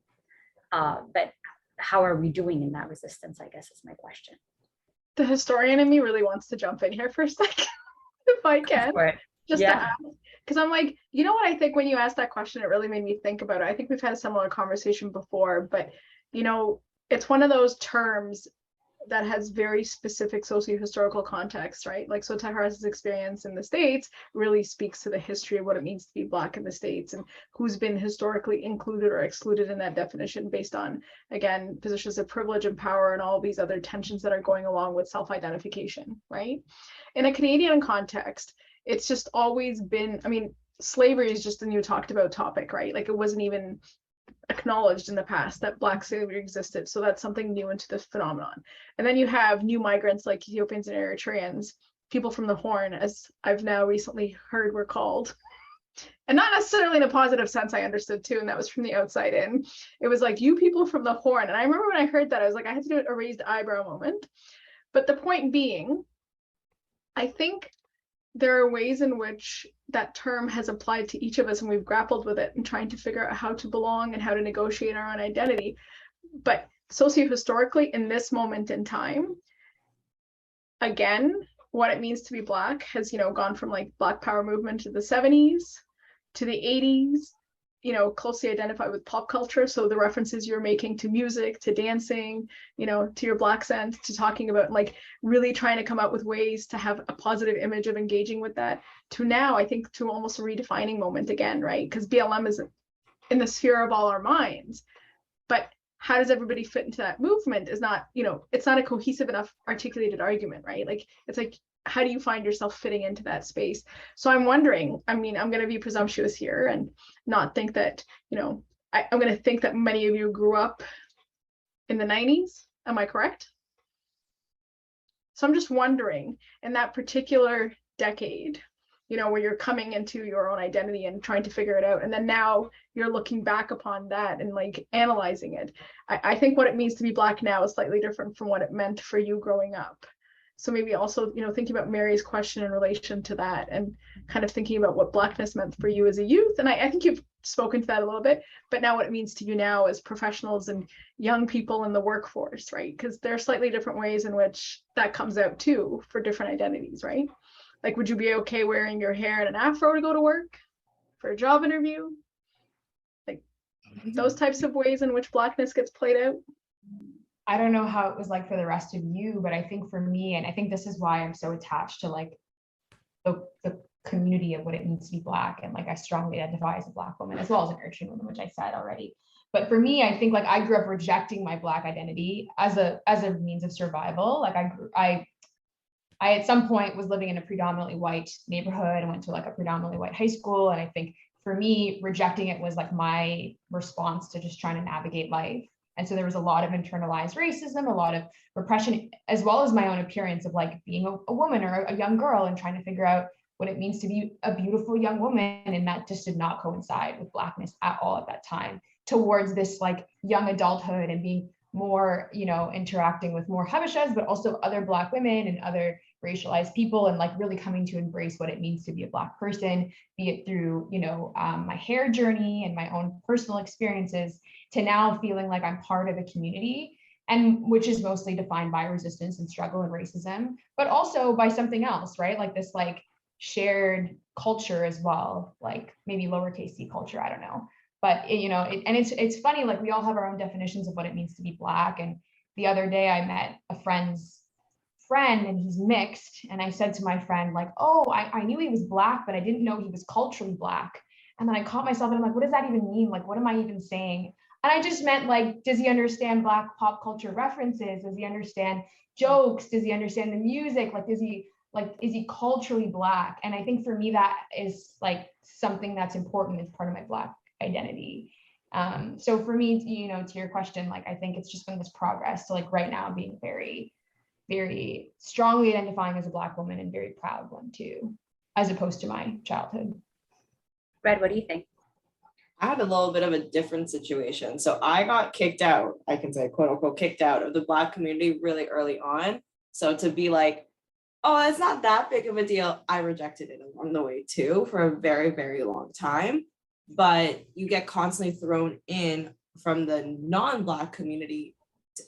But how are we doing in that resistance, I guess is my question. The historian in me really wants to jump in here for a second, if I can. Just to ask, because I'm like, you know what I think when you asked that question, it really made me think about it. I think we've had a similar conversation before, but, you know, it's one of those terms that has very specific socio-historical context, right? Like, so Tahar's experience in the States really speaks to the history of what it means to be Black in the States and who's been historically included or excluded in that definition based on, again, positions of privilege and power and all these other tensions that are going along with self-identification, right? In a Canadian context, it's just always been, I mean, slavery is just a new talked about topic, right? Like, it wasn't even acknowledged in the past that Black slavery existed. So that's something new into this phenomenon. And then you have new migrants like Ethiopians and Eritreans, people from the Horn, as I've now recently heard were called, And not necessarily in a positive sense, I understood too, and that was from the outside in. It was like, you people from the Horn. And I remember when I heard that, I was like, I had to do a raised eyebrow moment. But the point being, I think there are ways in which that term has applied to each of us, and we've grappled with it and trying to figure out how to belong and how to negotiate our own identity. But sociohistorically, in this moment in time, again, what it means to be Black has, gone from like Black Power movement to the 70s to the 80s, closely identified with pop culture. So the references you're making to music, to dancing, to your Black scent, to talking about like really trying to come up with ways to have a positive image of engaging with that, to now, I think, to almost a redefining moment again, right? Because BLM is in the sphere of all our minds. But how does everybody fit into that movement is not, it's not a cohesive enough articulated argument, right? Like, it's like, how do you find yourself fitting into that space? So I'm wondering, I'm going to be presumptuous here and not think that, I'm going to think that many of you grew up in the 90s. Am I correct? So I'm just wondering, in that particular decade, where you're coming into your own identity and trying to figure it out, and then now you're looking back upon that and like analyzing it. I think what it means to be Black now is slightly different from what it meant for you growing up. So maybe also, thinking about Mary's question in relation to that and kind of thinking about what Blackness meant for you as a youth. And I think you've spoken to that a little bit, but now what it means to you now as professionals and young people in the workforce, right? Because there are slightly different ways in which that comes out too for different identities, right? Like, would you be okay wearing your hair in an afro to go to work for a job interview? Like those types of ways in which Blackness gets played out? I don't know how it was like for the rest of you, but I think for me, and I think this is why I'm so attached to like the community of what it means to be Black, and like I strongly identify as a Black woman as well as an urchin woman, which I said already. But for me, I think like I grew up rejecting my Black identity as a means of survival. Like I at some point was living in a predominantly white neighborhood and went to like a predominantly white high school, and I think for me, rejecting it was like my response to just trying to navigate life. And so there was a lot of internalized racism, a lot of repression, as well as my own appearance of like being a woman or a young girl and trying to figure out what it means to be a beautiful young woman. And that just did not coincide with Blackness at all at that time, towards this like young adulthood and being more, interacting with more Habeshas, but also other Black women and other racialized people, and like really coming to embrace what it means to be a Black person, be it through, my hair journey and my own personal experiences, to now feeling like I'm part of a community, and which is mostly defined by resistance and struggle and racism, but also by something else, right? Like this like shared culture as well, like maybe lowercase c culture, I don't know. But it's funny, like we all have our own definitions of what it means to be Black. And the other day I met a friend's friend and he's mixed. And I said to my friend, like, oh, I knew he was Black, but I didn't know he was culturally Black. And then I caught myself and I'm like, what does that even mean? Like, what am I even saying? And I just meant like, does he understand Black pop culture references? Does he understand jokes? Does he understand the music? Like, is he culturally Black? And I think for me, that is like something that's important as part of my Black identity. So for me, to your question, like, I think it's just been this progress to like right now being very, very strongly identifying as a Black woman and very proud one too, as opposed to my childhood. Red, what do you think? I had a little bit of a different situation. So I got kicked out, I can say, quote unquote, kicked out of the Black community really early on. So to be like, oh, it's not that big of a deal, I rejected it along the way too for a very, very long time. But you get constantly thrown in from the non-Black community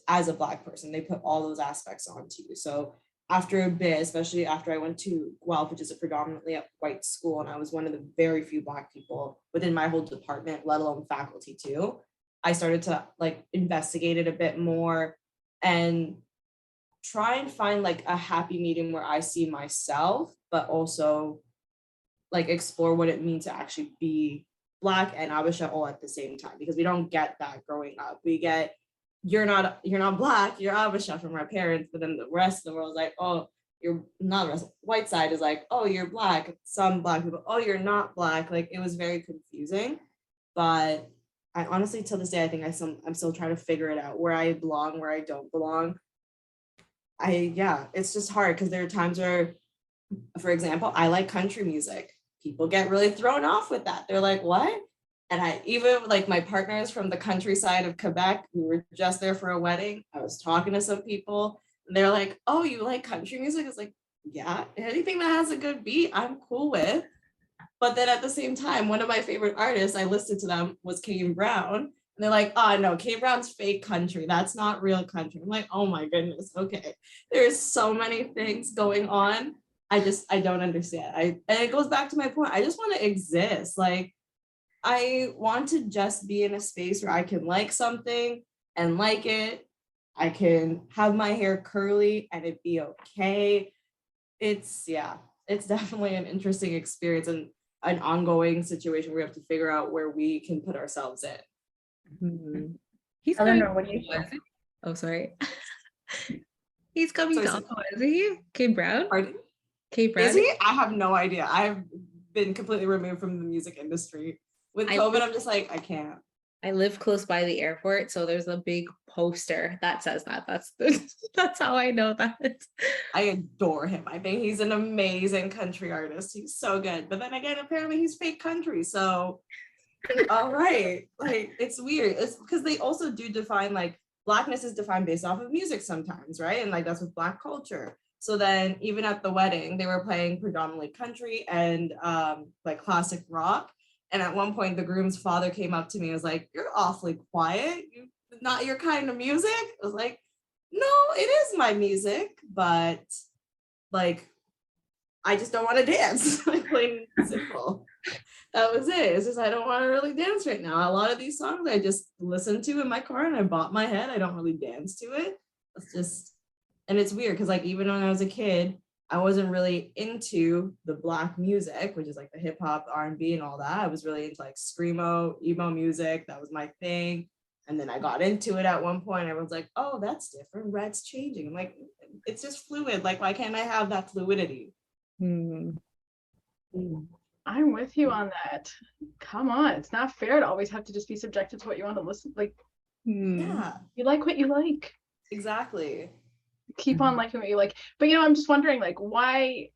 as a Black person. They put all those aspects onto you. So after a bit, especially after I went to Guelph, which is a predominantly white school, and I was one of the very few Black people within my whole department, let alone faculty too, I started to like investigate it a bit more and try and find like a happy medium where I see myself, but also like explore what it means to actually be Black and Habesha all at the same time, because we don't get that growing up. We get, you're not Black, you're Habesha from our parents, but then the rest of the world is like, oh, you're not the rest. White side is like, oh, you're Black. Some Black people, oh, you're not Black. Like it was very confusing. But I honestly, till this day, I think I'm still trying to figure it out, where I belong, where I don't belong. It's just hard because there are times where, for example, I like country music. people get really thrown off with that. They're like, what? And I even like my partners from the countryside of Quebec, we were just there for a wedding. I was talking to some people and they're like, oh, you like country music? It's like, yeah, anything that has a good beat, I'm cool with. But then at the same time, one of my favorite artists, I listened to them, was Kane Brown. And they're like, oh no, Kane Brown's fake country. That's not real country. I'm like, oh my goodness, okay. There's so many things going on. I don't understand. And it goes back to my point. I just want to exist. Like, I want to just be in a space where I can like something and like it. I can have my hair curly and it be okay. It's definitely an interesting experience and an ongoing situation where we have to figure out where we can put ourselves in. Mm-hmm. He's I don't coming. know what you. Oh, sorry. He's coming Sorry, to Ottawa, isn't he? Kane Brown? Pardon? Kane Brown? Is he? I have no idea. I've been completely removed from the music industry. With COVID, I'm just like, I can't. I live close by the airport, so there's a big poster that says that. That's how I know that. I adore him. I think he's an amazing country artist. He's so good. But then again, apparently he's fake country. So, all right. Like, it's weird. It's because they also do define, like, Blackness is defined based off of music sometimes, right? And like, that's with Black culture. So then even at the wedding, they were playing predominantly country and like classic rock. And at one point, the groom's father came up to me and was like, you're awfully quiet. Not your kind of music. I was like, no, it is my music, but like, I just don't want to dance. Like, plain and simple. That was it. It's just, I don't want to really dance right now. A lot of these songs I just listen to in my car and I bop my head. I don't really dance to it. It's just, and it's weird because like, even when I was a kid, I wasn't really into the Black music, which is like the hip hop, R&B and all that. I was really into like screamo, emo music. That was my thing. And then I got into it at one point. Everyone's like, oh, that's different. Red's changing. I'm like, it's just fluid. Like, why can't I have that fluidity? Hmm. I'm with you on that. Come on, it's not fair to always have to just be subjected to what you want to listen. Like, Yeah, you like what you like. exactly. Keep on liking what you like. But I'm just wondering, like, why.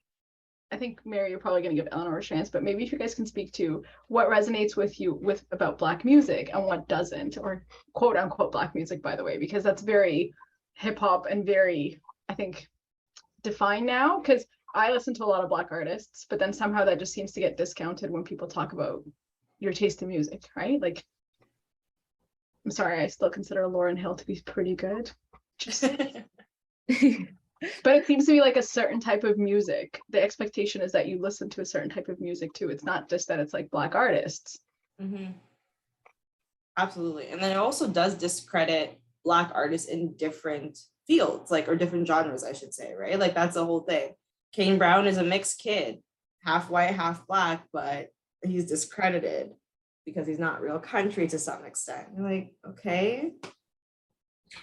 I think, Mary, you're probably going to give Eleanor a chance, but maybe if you guys can speak to what resonates with you about Black music and what doesn't, or quote unquote Black music, by the way, because that's very hip hop and very, I think, defined now. Because I listen to a lot of Black artists, but then somehow that just seems to get discounted when people talk about your taste in music, right? Like, I'm sorry, I still consider Lauryn Hill to be pretty good. Just. But it seems to be like a certain type of music. The expectation is that you listen to a certain type of music too. It's not just that it's like Black artists. Mm-hmm. Absolutely. And then it also does discredit Black artists in different fields, like, or different genres, I should say, right? Like, that's the whole thing. Kane Brown is a mixed kid, half white, half Black, but he's discredited because he's not real country to some extent. You're like, okay.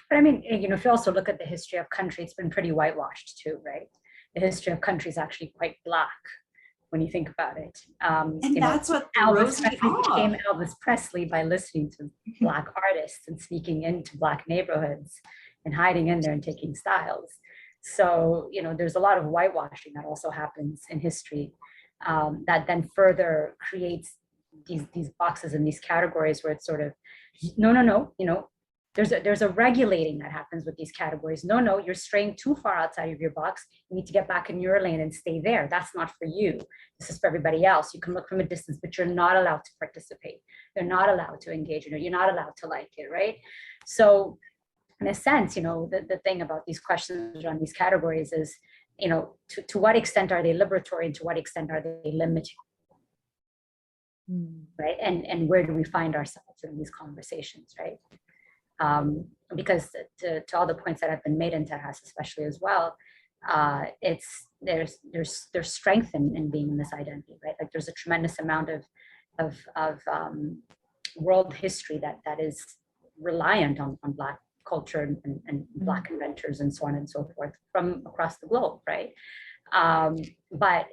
But I mean, if you also look at the history of country, it's been pretty whitewashed too, right? The history of country is actually quite Black when you think about it. And that's what Elvis Presley became Elvis Presley by listening to Black artists and sneaking into Black neighborhoods and hiding in there and taking styles. So, there's a lot of whitewashing that also happens in history that then further creates these boxes and these categories where it's sort of, no, there's a regulating that happens with these categories. No, you're straying too far outside of your box. You need to get back in your lane and stay there. That's not for you. This is for everybody else. You can look from a distance, but you're not allowed to participate. You're not allowed to engage in it. You're not allowed to like it, right? So in a sense, the thing about these questions around these categories is, to what extent are they liberatory and to what extent are they limiting? Right? And where do we find ourselves in these conversations, right? Because to all the points that have been made in Terras, especially as well, there's strength in being in this identity, right? Like, there's a tremendous amount of world history that is reliant on Black culture and Black inventors and so on and so forth from across the globe, right? But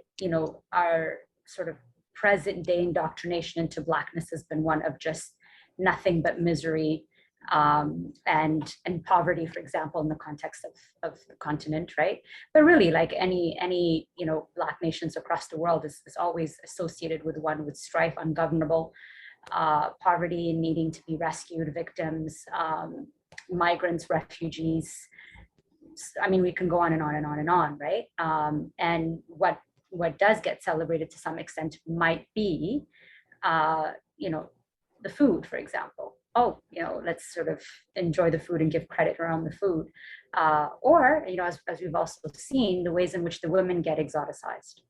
our sort of present day indoctrination into Blackness has been one of just nothing but misery, and poverty, for example, in the context of the continent, right? But really, like any Black nations across the world is always associated with one with strife, ungovernable poverty, needing to be rescued, victims, migrants, refugees. I mean, we can go on and on and on and on, right? And what does get celebrated to some extent might be, the food, for example. Oh, let's sort of enjoy the food and give credit around the food. Or, as we've also seen, the ways in which the women get exoticized,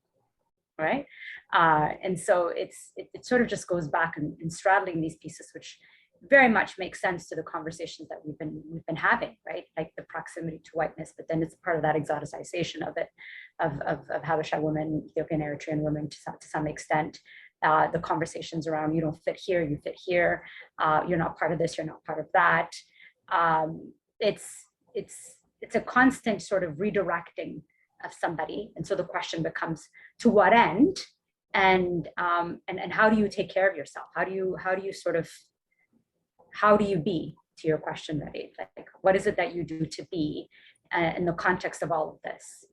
right? And so it sort of just goes back and straddling these pieces, which very much makes sense to the conversations that we've been having, right? Like the proximity to whiteness, but then it's part of that exoticization of it, of Habesha women, Ethiopian Eritrean women to some extent. The conversations around you don't fit here, you fit here, you're not part of this, you're not part of that. It's a constant sort of redirecting of somebody, and so the question becomes, to what end, and how do you take care of yourself? How do you be, to your question, Reddy? Like, what is it that you do to be in the context of all of this?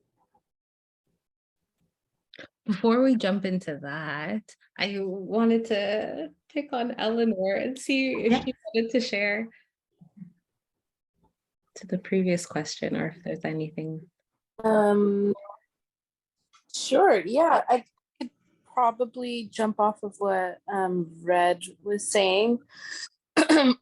Before we jump into that, I wanted to pick on Eleanor and see if she wanted to share to the previous question, or if there's anything. Sure. Yeah, I could probably jump off of what Red was saying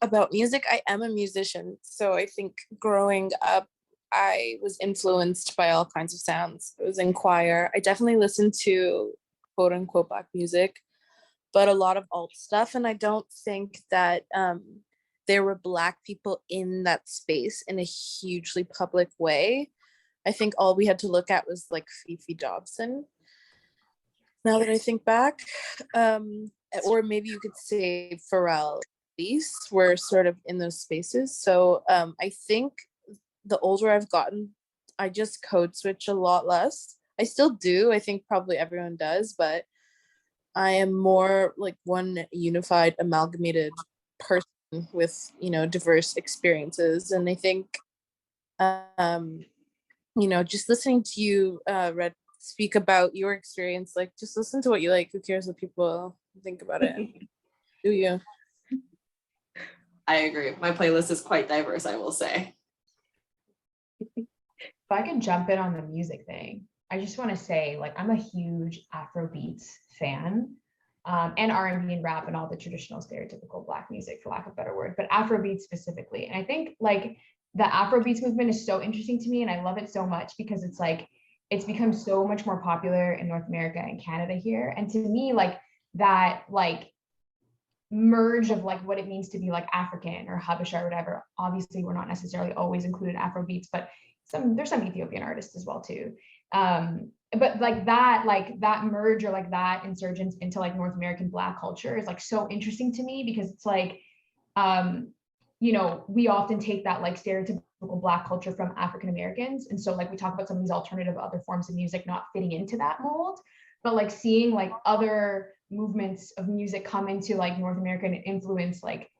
about music. I am a musician, so I think growing up, I was influenced by all kinds of sounds. I was in choir. I definitely listened to quote unquote Black music, but a lot of alt stuff. And I don't think that there were Black people in that space in a hugely public way. I think all we had to look at was like Fifi Dobson, now that I think back. Or maybe you could say Pharrell Elise were sort of in those spaces. So I think the older I've gotten, I just code switch a lot less. I still do. I think probably everyone does, but I am more like one unified, amalgamated person with, diverse experiences. And I think, just listening to you, Red, speak about your experience, like just listen to what you like. Who cares what people think about it? Do you? I agree. My playlist is quite diverse, I will say. If I can jump in on the music thing, I just want to say, like, I'm a huge Afrobeats fan, and R&B and rap and all the traditional stereotypical Black music, for lack of a better word, but Afrobeats specifically. And I think like the Afrobeats movement is so interesting to me, and I love it so much because it's like, it's become so much more popular in North America and Canada here. And to me, like that, like merge of like what it means to be like African or Habesha or whatever. Obviously, we're not necessarily always included Afrobeats, but there's some Ethiopian artists as well too. But like that merge or like that insurgence into like North American Black culture is like so interesting to me, because it's like, we often take that like stereotypical Black culture from African Americans. And so like we talk about some of these alternative other forms of music not fitting into that mold, but like seeing like other movements of music come into like North America and influence like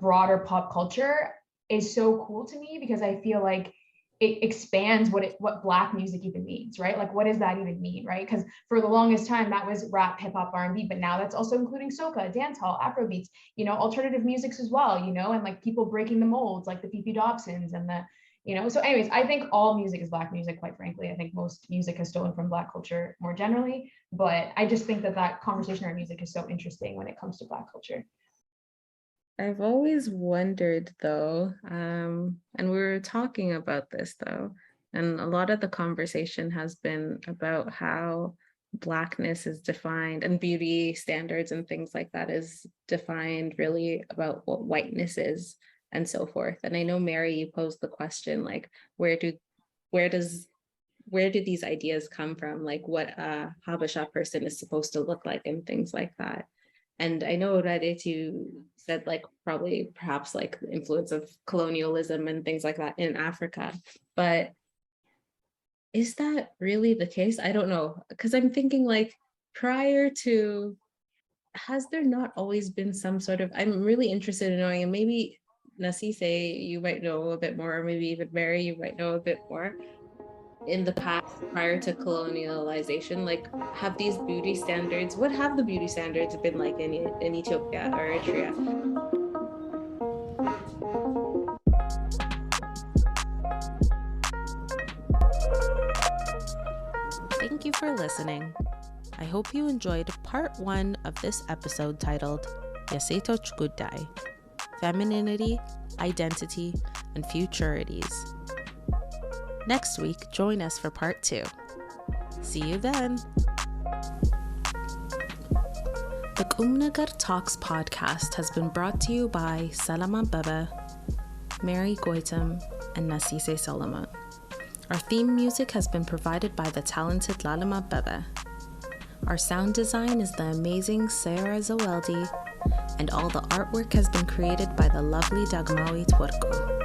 broader pop culture is so cool to me, because I feel like it expands what Black music even means, right? Like, what does that even mean, right? Because for the longest time that was rap, hip hop, R&B, but now that's also including soca, dancehall, Afrobeats, alternative musics as well, and like people breaking the molds, like the Fifi Dobsons and the, So anyways, I think all music is Black music, quite frankly. I think most music has stolen from Black culture more generally, but I just think that conversation around music is so interesting when it comes to Black culture. I've always wondered though, and we were talking about this though, and a lot of the conversation has been about how Blackness is defined and beauty standards and things like that is defined really about what whiteness is and so forth. And I know, Mary, you posed the question, like, where do these ideas come from? Like what a Habesha person is supposed to look like and things like that. And I know that you said like perhaps like the influence of colonialism and things like that in Africa, but is that really the case? I don't know, because I'm thinking like prior to, has there not always been some sort of, I'm really interested in knowing, and maybe Nassisse, you might know a bit more, or maybe even Mary, you might know a bit more. In the past, prior to colonialization, like, have these beauty standards, what have the beauty standards been like in Ethiopia or Eritrea? Thank you for listening. I hope you enjoyed part 1 of this episode titled Yesetoch Guday, Femininity, Identity, and Futurities. Next week, join us for part 2. See you then. The Kümneger Talks podcast has been brought to you by Selam, Abebe, Mary Goitom, and Nassisse Solomon. Our theme music has been provided by the talented Lealem Abebe. Our sound design is the amazing Zeweldi, and all the artwork has been created by the lovely Dagmawit Worku.